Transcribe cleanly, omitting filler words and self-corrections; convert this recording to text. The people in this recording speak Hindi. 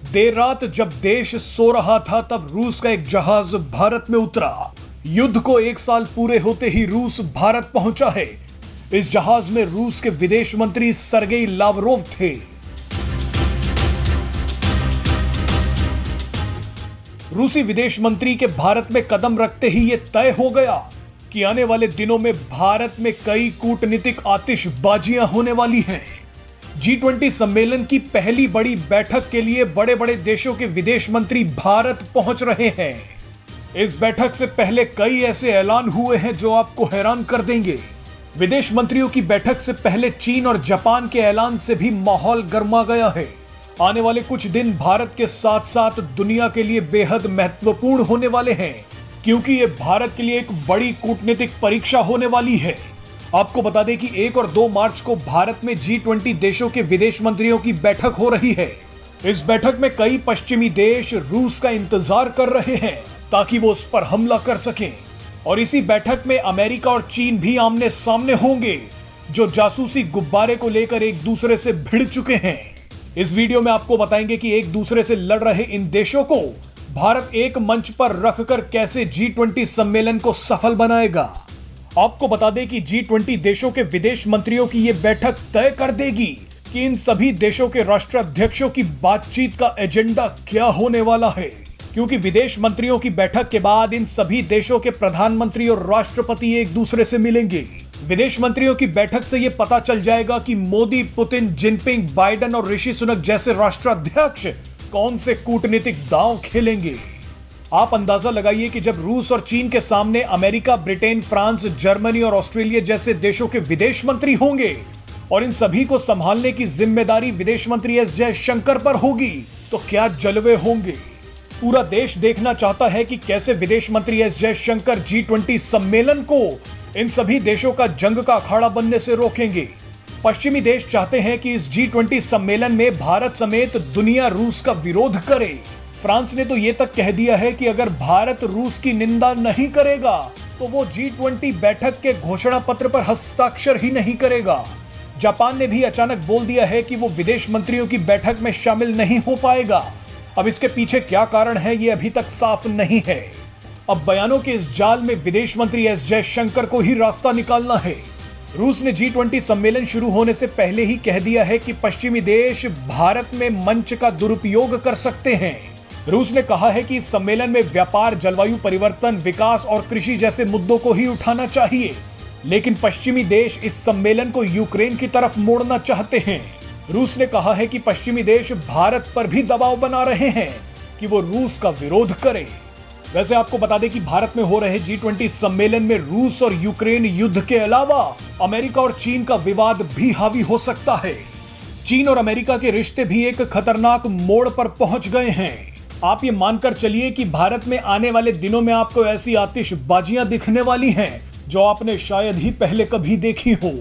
देर रात जब देश सो रहा था तब रूस का एक जहाज भारत में उतरा। युद्ध को 1 साल पूरे होते ही रूस भारत पहुंचा है। इस जहाज में रूस के विदेश मंत्री सर्गेई लावरोव थे। रूसी विदेश मंत्री के भारत में कदम रखते ही यह तय हो गया कि आने वाले दिनों में भारत में कई कूटनीतिक आतिशबाजियां होने वाली हैं। G20 सम्मेलन की पहली बड़ी बैठक के लिए बड़े बड़े देशों के विदेश मंत्री भारत पहुंच रहे हैं। इस बैठक से पहले कई ऐसे ऐलान हुए हैं जो आपको हैरान कर देंगे। विदेश मंत्रियों की बैठक से पहले चीन और जापान के ऐलान से भी माहौल गर्मा गया है। आने वाले कुछ दिन भारत के साथ साथ दुनिया के लिए बेहद महत्वपूर्ण होने वाले हैं, क्योंकि ये भारत के लिए एक बड़ी कूटनीतिक परीक्षा होने वाली है। आपको बता दें कि 1 और 2 मार्च को भारत में G20 देशों के विदेश मंत्रियों की बैठक हो रही है। इस बैठक में कई पश्चिमी देश रूस का इंतजार कर रहे हैं ताकि वो उस पर हमला कर सकें, और इसी बैठक में अमेरिका और चीन भी आमने सामने होंगे, जो जासूसी गुब्बारे को लेकर एक दूसरे से भिड़ चुके हैं। इस वीडियो में आपको बताएंगे कि एक दूसरे से लड़ रहे इन देशों को भारत एक मंच पर रखकर कैसे G20 सम्मेलन को सफल बनाएगा। आपको बता दें कि G20 देशों के विदेश मंत्रियों की यह बैठक तय कर देगी कि इन सभी देशों के राष्ट्राध्यक्षों की बातचीत का एजेंडा क्या होने वाला है, क्योंकि विदेश मंत्रियों की बैठक के बाद इन सभी देशों के प्रधानमंत्री और राष्ट्रपति एक दूसरे से मिलेंगे। विदेश मंत्रियों की बैठक से यह पता चल जाएगा कि मोदी, पुतिन, जिनपिंग, बाइडेन और ऋषि सुनक जैसे राष्ट्राध्यक्ष कौन से कूटनीतिक दांव खेलेंगे। आप अंदाजा लगाइए कि जब रूस और चीन के सामने अमेरिका, ब्रिटेन, फ्रांस, जर्मनी और ऑस्ट्रेलिया जैसे देशों के विदेश मंत्री होंगे और इन सभी को संभालने की जिम्मेदारी विदेश मंत्री एस जयशंकर पर होगी, तो क्या जलवे होंगे। पूरा देश देखना चाहता है कि कैसे विदेश मंत्री एस जयशंकर G20 सम्मेलन को इन सभी देशों का जंग का अखाड़ा बनने से रोकेंगे। पश्चिमी देश चाहते हैं कि इस G20 सम्मेलन में भारत समेत दुनिया रूस का विरोध करे। फ्रांस ने तो ये तक कह दिया है कि अगर भारत रूस की निंदा नहीं करेगा तो वो G20 बैठक के घोषणा पत्र पर हस्ताक्षर ही नहीं करेगा। जापान ने भी अचानक बोल दिया है कि वो विदेश मंत्रियों की बैठक में शामिल नहीं हो पाएगा। अब इसके पीछे क्या कारण है ये अभी तक साफ नहीं है। अब बयानों के इस जाल में विदेश मंत्री एस जयशंकर को ही रास्ता निकालना है। रूस ने G20 सम्मेलन शुरू होने से पहले ही कह दिया है कि पश्चिमी देश भारत में मंच का दुरुपयोग कर सकते हैं। रूस ने कहा है कि इस सम्मेलन में व्यापार, जलवायु परिवर्तन, विकास और कृषि जैसे मुद्दों को ही उठाना चाहिए, लेकिन पश्चिमी देश इस सम्मेलन को यूक्रेन की तरफ मोड़ना चाहते हैं। रूस ने कहा है कि पश्चिमी देश भारत पर भी दबाव बना रहे हैं कि वो रूस का विरोध करे। वैसे आपको बता दें कि भारत में हो रहे G20 सम्मेलन में रूस और यूक्रेन युद्ध के अलावा अमेरिका और चीन का विवाद भी हावी हो सकता है। चीन और अमेरिका के रिश्ते भी एक खतरनाक मोड़ पर पहुंच गए हैं। आप ये मानकर चलिए कि भारत में आने वाले दिनों में आपको ऐसी आतिशबाजियां दिखने वाली हैं जो आपने शायद ही पहले कभी देखी हो।